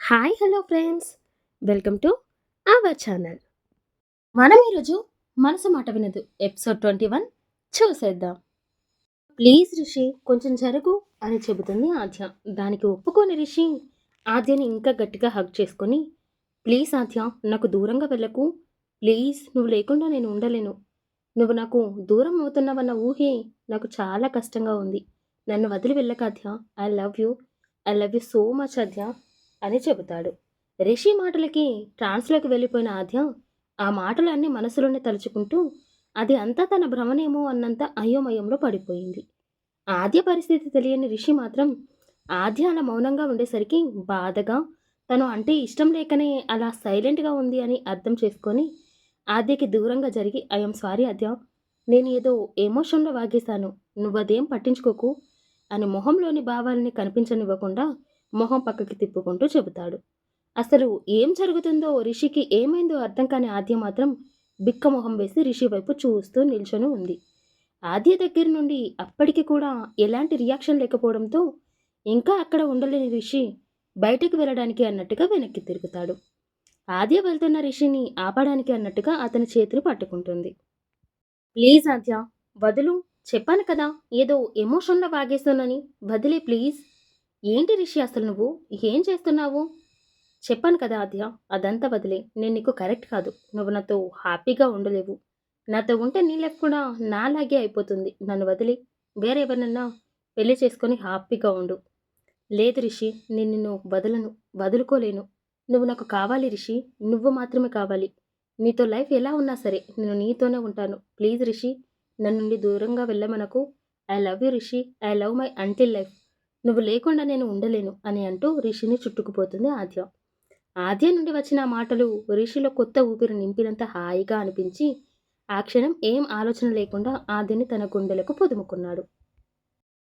Hi hello friends, welcome to our channel. మనం ఈరోజు మనసు మాట వినదు ఎపిసోడ్ 21 చూసేద్దాం. ప్లీజ్ రిషి కొంచెం జరుగు అని చెబుతుంది ఆద్య. దానికి ఒప్పుకోని రిషి ఆద్యని ఇంకా గట్టిగా హగ్ చేసుకొని, ప్లీజ్ ఆద్య, నాకు దూరంగా వెళ్ళకు, ప్లీజ్, నువ్వు లేకుండా నేను ఉండలేను, నువ్వు నాకు దూరం అవుతున్నావన్న ఊహే నాకు చాలా కష్టంగా ఉంది, నన్ను వదిలి వెళ్ళక Aadya, I love you, I love you so much Aadya అని చెబుతాడు. రిషి మాటలకి ట్రాన్స్లోకి వెళ్ళిపోయిన ఆద్య ఆ మాటలన్నీ మనసులోనే తలుచుకుంటూ అది అంతా తన భ్రమనేమో అన్నంత అయోమయంలో పడిపోయింది. ఆద్య పరిస్థితి తెలియని రిషి మాత్రం ఆద్య అలా మౌనంగా ఉండేసరికి బాధగా, తను అంటే ఇష్టం లేకనే అలా సైలెంట్గా ఉంది అని అర్థం చేసుకొని ఆద్యకి దూరంగా జరిగి, ఐఎమ్ సారీ ఆద్య, నేను ఏదో ఎమోషన్లో వాగేశాను, నువ్వదేం పట్టించుకోకు అని మొహంలోని భావాలని కనిపించనివ్వకుండా మొహం పక్కకి తిప్పుకుంటూ చెబుతాడు. అసలు ఏం జరుగుతుందో, రిషికి ఏమైందో అర్థం కాని ఆద్య మాత్రం బిక్క మొహం వేసి రిషి వైపు చూస్తూ నిల్చొని ఉంది. ఆద్య దగ్గర నుండి అప్పటికి కూడా ఎలాంటి రియాక్షన్ లేకపోవడంతో ఇంకా అక్కడ ఉండలేని రిషి బయటికి వెళ్ళడానికి అన్నట్టుగా వెనక్కి తిరుగుతాడు. ఆద్య వెళ్తున్న రిషిని ఆపడానికి అన్నట్టుగా అతని చేతిని పట్టుకుంటుంది. ప్లీజ్ ఆద్య, వదులు, చెప్పాను కదా ఏదో ఎమోషన్లో వాగేస్తానని, వదిలే ప్లీజ్. ఏంటి రిషి అసలు నువ్వు ఏం చేస్తున్నావు? చెప్పాను కదా ఆద్య, అదంతా వదిలే, నేను నీకు కరెక్ట్ కాదు, నువ్వు నాతో హ్యాపీగా ఉండలేవు, నాతో ఉంటే నీ లైఫ్ కూడా నాలాగే అయిపోతుంది, నన్ను వదిలి వేరే ఎవరినన్నా పెళ్లి చేసుకొని హ్యాపీగా ఉండు. లేదు రిషి, నేను నిన్ను వదలను, వదులుకోలేను, నువ్వు నాకు కావాలి రిషి, నువ్వు మాత్రమే కావాలి, నీతో లైఫ్ ఎలా ఉన్నా సరే నేను నీతోనే ఉంటాను, ప్లీజ్ రిషి, నన్ను నుండి దూరంగా వెళ్ళమనకు, I love you Rishi, I love my until life, నువ్వు లేకుండా నేను ఉండలేను అని అంటూ రిషిని చుట్టుకుపోతుంది ఆద్య. ఆద్య నుండి వచ్చిన మాటలు రిషిలో కొత్త ఊపిరి నింపినంత హాయిగా అనిపించి ఆ క్షణం ఏం ఆలోచన లేకుండా ఆద్యని తన గుండెలకు పొదుముకున్నాడు.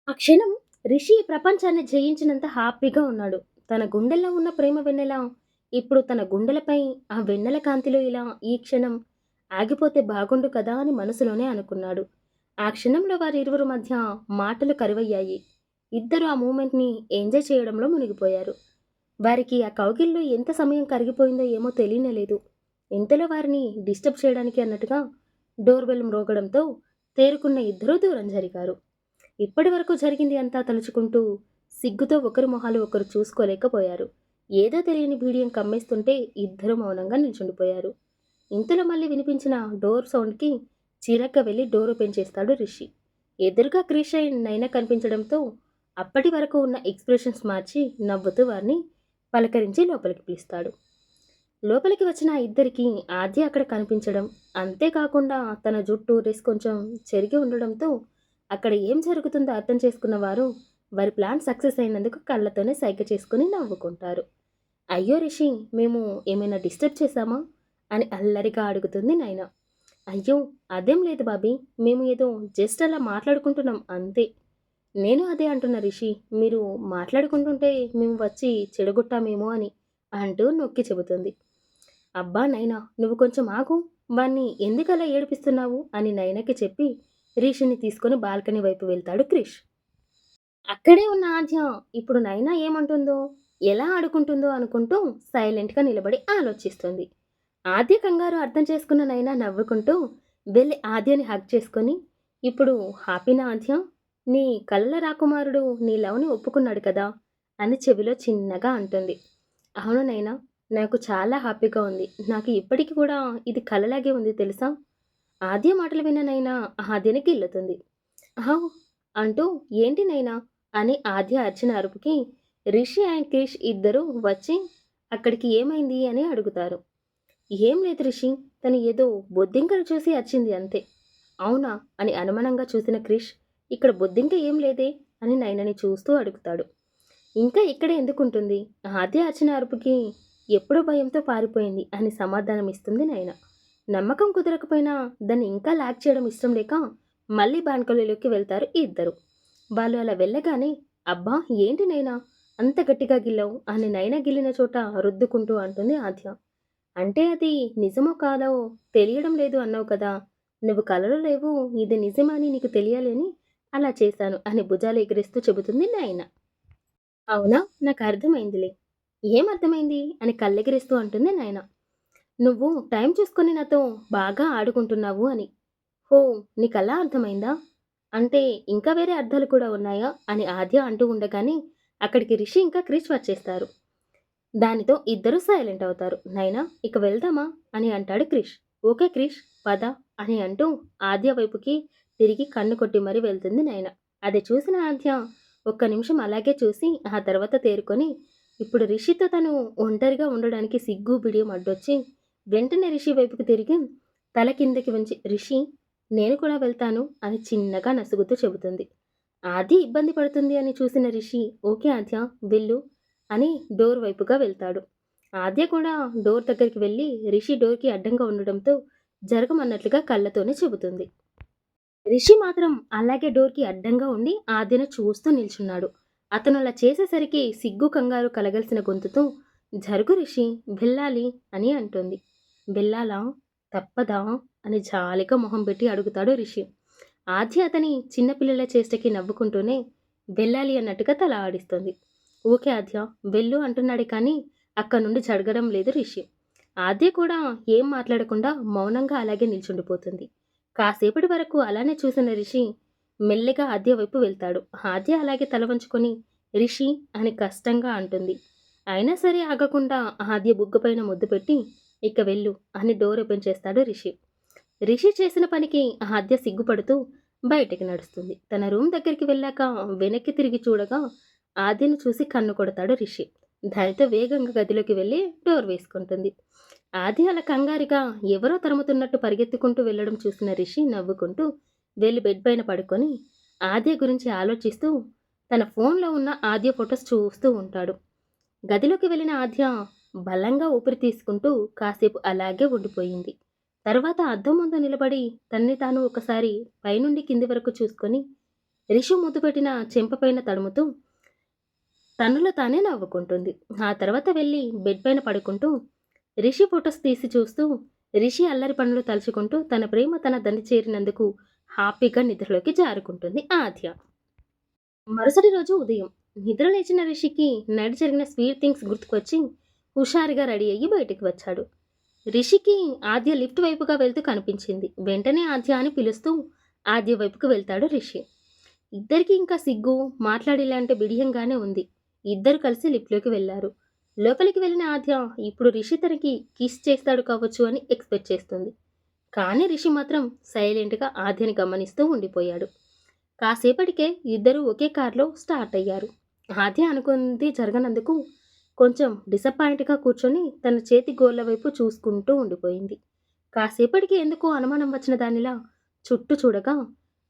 ఆ క్షణం రిషి ప్రపంచాన్ని జయించినంత హ్యాపీగా ఉన్నాడు. తన గుండెల్లో ఉన్న ప్రేమ వెన్నెల ఇప్పుడు తన గుండెలపై ఆ వెన్నెల కాంతిలో ఇలా ఈ క్షణం ఆగిపోతే బాగుండు కదా అని మనసులోనే అనుకున్నాడు. ఆ క్షణంలో వారిరువురు మధ్య మాటలు కరువయ్యాయి. ఇద్దరు ఆ మూమెంట్ని ఎంజాయ్ చేయడంలో మునిగిపోయారు. వారికి ఆ కౌగిల్లో ఎంత సమయం కరిగిపోయిందో ఏమో తెలియనేలేదు. ఇంతలో వారిని డిస్టర్బ్ చేయడానికి అన్నట్టుగా డోర్ బెల్ మ్రోగడంతో తేరుకున్న ఇద్దరూ దూరం జరిగారు. ఇప్పటి వరకు జరిగింది అంతా తలుచుకుంటూ సిగ్గుతో ఒకరి మొహాలు ఒకరు చూసుకోలేకపోయారు. ఏదో తెలియని భీడియం కమ్మేస్తుంటే ఇద్దరు మౌనంగా నిల్చుండిపోయారు. ఇంతలో మళ్ళీ వినిపించిన డోర్ సౌండ్కి చిరగ్గా వెళ్ళి డోర్ ఓపెన్ చేస్తాడు రిషి. ఎదురుగా క్రిష్ అండ్ నైనా కనిపించడంతో అప్పటి వరకు ఉన్న ఎక్స్ప్రెషన్స్ మార్చి నవ్వుతూ వారిని పలకరించి లోపలికి పిలుస్తాడు. లోపలికి వచ్చిన ఆ ఇద్దరికి ఆద్య అక్కడ కనిపించడం, అంతేకాకుండా తన జుట్టు డ్రెస్ కొంచెం చెరిగి ఉండడంతో అక్కడ ఏం జరుగుతుందో అర్థం చేసుకున్న వారు వారి ప్లాన్ సక్సెస్ అయినందుకు కళ్ళతోనే సైగ చేసుకుని నవ్వుకుంటారు. అయ్యో రిషి, మేము ఏమైనా డిస్టర్బ్ చేశామా అని అల్లరిగా అడుగుతుంది నైనా. అయ్యో అదేం లేదు బాబీ, మేము ఏదో జస్ట్ అలా మాట్లాడుకుంటున్నాం అంతే. నేను అదే అంటున్నా రిషి, మీరు మాట్లాడుకుంటుంటే మేము వచ్చి చెడగొట్టామేమో అని అంటూ నొక్కి చెబుతుంది. అబ్బా నైనా, నువ్వు కొంచెం ఆగు, వాణ్ణి ఎందుకలా ఏడిపిస్తున్నావు అని నైనాకి చెప్పి రిషిని తీసుకుని బాల్కనీ వైపు వెళ్తాడు క్రిష్. అక్కడే ఉన్న ఆద్య ఇప్పుడు నైనా ఏమంటుందో, ఎలా ఆడుకుంటుందో అనుకుంటూ సైలెంట్గా నిలబడి ఆలోచిస్తుంది. ఆద్య కంగారు అర్థం చేసుకున్న నైనా నవ్వుకుంటూ వెళ్ళి ఆద్యని హగ్ చేసుకొని, ఇప్పుడు హ్యాపీనా ఆద్య, నీ కళ్ళ రాకుమారుడు నీ లవ్ని ఒప్పుకున్నాడు కదా అని చెవిలో చిన్నగా అంటుంది. అవును నైనా, నాకు చాలా హ్యాపీగా ఉంది, నాకు ఇప్పటికి కూడా ఇది కలలాగే ఉంది తెలుసా. ఆద్య మాటలు విన్న నైనా ఆద్యని గిల్లుతుంది. అహో అంటూ ఏంటి నైనా అని ఆద్య అరిచిన అరుపుకి రిషి అండ్ క్రిష్ ఇద్దరూ వచ్చి అక్కడికి ఏమైంది అని అడుగుతారు. ఏం లేదు రిషి, తను ఏదో బొద్దింకను చూసి వచ్చింది అంతే. అవునా అని అనుమానంగా చూసిన క్రిష్, ఇక్కడ బొద్దింక ఏం లేదే అని నైనని చూస్తూ అడుగుతాడు. ఇంకా ఇక్కడే ఎందుకుంటుంది, ఆద్య అరిచిన అరుపుకి ఎప్పుడో భయంతో పారిపోయింది అని సమాధానం ఇస్తుంది నైన. నమ్మకం కుదరకపోయినా దాన్ని ఇంకా లాక్ చేయడం ఇష్టం లేక మళ్ళీ బాన్కలీలోకి వెళ్తారు ఇద్దరు. వాళ్ళు అలా వెళ్ళగానే, అబ్బా ఏంటి నైనా అంత గట్టిగా గిల్లావు అని నైనా గిల్లిన చోట రుద్దుకుంటూ అంటుంది ఆద్య. అంటే అది నిజమో కాదో తెలియడం లేదు అన్నావు కదా, నువ్వు కలలో లేవు, ఇది నిజమని నీకు తెలియాలి అని అలా చేశాను అని భుజాలు ఎగిరిస్తూ చెబుతుంది నైనా. అవునా, నాకు అర్థమైందిలే, ఏమర్థమైంది అని కళ్ళెగిరిస్తూ అంటుంది నయన. నువ్వు టైం చూసుకొని నాతో బాగా ఆడుకుంటున్నావు అని. హో! నీకలా అర్థమైందా? అంటే ఇంకా వేరే అర్థాలు కూడా ఉన్నాయా? అని ఆద్య అంటూ ఉండగానే అక్కడికి రిషి ఇంకా క్రిష్ వచ్చేస్తారు. దానితో ఇద్దరూ సైలెంట్ అవుతారు. నైనా ఇక వెళ్దామా అని అంటాడు క్రిష్. ఓకే క్రిష్ పద అని అంటూ ఆద్య వైపుకి తిరిగి కన్ను కొట్టి మరీ వెళ్తుంది నైనా. అది చూసిన ఆద్య ఒక్క నిమిషం అలాగే చూసి ఆ తర్వాత తేరుకొని ఇప్పుడు రిషితో తను ఒంటరిగా ఉండడానికి సిగ్గు బిడియం అడ్డొచ్చి వెంటనే రిషి వైపుకి తిరిగి తల కిందకి వంచి రిషి నేను కూడా వెళ్తాను అని చిన్నగా నసుగుతూ చెబుతుంది. ఆది ఇబ్బంది పడుతుంది అని చూసిన రిషి ఓకే ఆద్య వెళ్ళు అని డోర్ వైపుగా వెళ్తాడు. ఆద్య కూడా డోర్ దగ్గరికి వెళ్ళి రిషి డోర్కి అడ్డంగా ఉండడంతో జరగమన్నట్లుగా కళ్ళతోనే చెబుతుంది. రిషి మాత్రం అలాగే డోర్కి అడ్డంగా ఉండి ఆద్యను చూస్తూ నిల్చున్నాడు. అతను అలా చేసేసరికి సిగ్గు కంగారు కలగలిసిన గొంతుతో జరుగు రిషి వెళ్ళాలి అని అంటుంది. వెళ్ళాలా తప్పదా అని జాలిగా మొహం పెట్టి అడుగుతాడు రిషి. ఆద్య అతని చిన్నపిల్లల చేష్టకి నవ్వుకుంటూనే వెళ్ళాలి అన్నట్టుగా తల ఆడిస్తుంది. ఓకే ఆద్య వెళ్ళు అంటున్నాడే కానీ అక్కడి నుండి జరగడం లేదు రిషి. ఆద్య కూడా ఏం మాట్లాడకుండా మౌనంగా అలాగే నిల్చుండిపోతుంది. కాసేపటి వరకు అలానే చూసిన రిషి మెల్లిగా ఆద్య వైపు వెళ్తాడు. ఆద్య అలాగే తల వంచుకొని రిషి అని కష్టంగా అంటుంది. అయినా సరే ఆగకుండా ఆద్య బుగ్గపైన ముద్దు పెట్టి ఇక వెళ్ళు అని డోర్ ఓపెన్ చేస్తాడు రిషి. రిషి చేసిన పనికి ఆద్య సిగ్గుపడుతూ బయటికి నడుస్తుంది. తన రూమ్ దగ్గరికి వెళ్ళాక వెనక్కి తిరిగి చూడగా ఆద్యను చూసి కన్ను కొడతాడు రిషి. దానితో వేగంగా గదిలోకి వెళ్ళి డోర్ వేసుకుంటుంది. ఆద్య అలా కంగారుగా ఎవరో తరుముతున్నట్టు పరిగెత్తుకుంటూ వెళ్ళడం చూసిన రిషి నవ్వుకుంటూ వెళ్ళి బెడ్ పైన పడుకొని ఆద్య గురించి ఆలోచిస్తూ తన ఫోన్లో ఉన్న ఆద్య ఫొటోస్ చూస్తూ ఉంటాడు. గదిలోకి వెళ్ళిన ఆద్య బలంగా ఊపిరి తీసుకుంటూ కాసేపు అలాగే ఉండిపోయింది. తర్వాత అద్దం ముందు నిలబడి తన్ని తాను ఒకసారి పైనుండి కింది వరకు చూసుకొని రిషి ముద్దు పెట్టిన చెంపపైన తడుముతూ తనలో తానే నవ్వుకుంటుంది. ఆ తర్వాత వెళ్ళి బెడ్ పైన పడుకుంటూ రిషి ఫొటోస్ తీసి చూస్తూ రిషి అల్లరి పనులు తలుచుకుంటూ తన ప్రేమ తన దండి చేరినందుకు హ్యాపీగా నిద్రలోకి జారుకుంటుంది ఆద్య. మరుసటి రోజు ఉదయం నిద్ర లేచిన రిషికి నైట్ జరిగిన స్వీట్ థింగ్స్ గుర్తుకొచ్చి హుషారుగా రెడీ అయ్యి బయటికి వచ్చాడు. రిషికి ఆద్య లిఫ్ట్ వైపుగా వెళ్తూ కనిపించింది. వెంటనే ఆద్య అని పిలుస్తూ ఆద్య వైపుకు వెళ్తాడు రిషి. ఇద్దరికి ఇంకా సిగ్గు మాట్లాడేలాంటి బిడియంగానే ఉంది. ఇద్దరు కలిసి లిఫ్ట్లోకి వెళ్లారు. లోపలికి వెళ్ళిన ఆద్య ఇప్పుడు రిషి తనకి కిస్ చేస్తాడు కావచ్చు అని ఎక్స్పెక్ట్ చేస్తుంది. కానీ రిషి మాత్రం సైలెంట్గా ఆద్యని గమనిస్తూ ఉండిపోయాడు. కాసేపటికే ఇద్దరు ఒకే కారులో స్టార్ట్ అయ్యారు. ఆద్య అనుకుంది జరగనందుకు కొంచెం డిసప్పాయింట్గా కూర్చొని తన చేతి గోళ్ల వైపు చూసుకుంటూ ఉండిపోయింది. కాసేపటికి ఎందుకో అనుమానం వచ్చిన దానిలా చుట్టూ చూడగా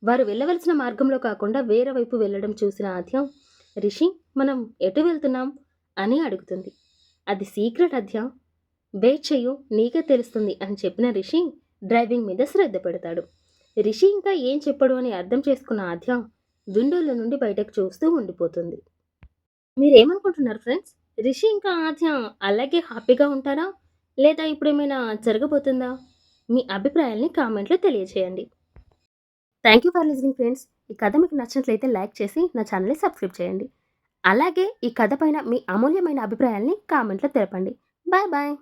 వారు వెళ్ళవలసిన మార్గంలో కాకుండా వేరే వైపు వెళ్ళడం చూసిన ఆద్య రిషి మనం ఎటు వెళ్తున్నాం అని అడుగుతుంది. అది సీక్రెట్ ఆద్య వెయిట్ చెయ్యు నీకే తెలుస్తుంది అని చెప్పిన రిషి డ్రైవింగ్ మీద శ్రద్ధ పెడతాడు. రిషి ఇంకా ఏం చెప్పడు అని అర్థం చేసుకున్న ఆద్య విండోలో నుండి బయటకు చూస్తూ ఉండిపోతుంది. మీరేమనుకుంటున్నారు ఫ్రెండ్స్? రిషి ఇంకా ఆద్య అలాగే హ్యాపీగా ఉంటారా లేదా ఇప్పుడు ఏమైనా జరగబోతుందా? మీ అభిప్రాయాల్ని కామెంట్లో తెలియజేయండి. Thank you for listening friends. ఈ కథ మీకు నచ్చినట్లయితే లైక్ చేసి నా ఛానల్ని సబ్స్క్రైబ్ చేయండి. అలాగే ఈ కథ పైన మీ అమూల్యమైన అభిప్రాయాల్ని కామెంట్లో తెలపండి. Bye bye.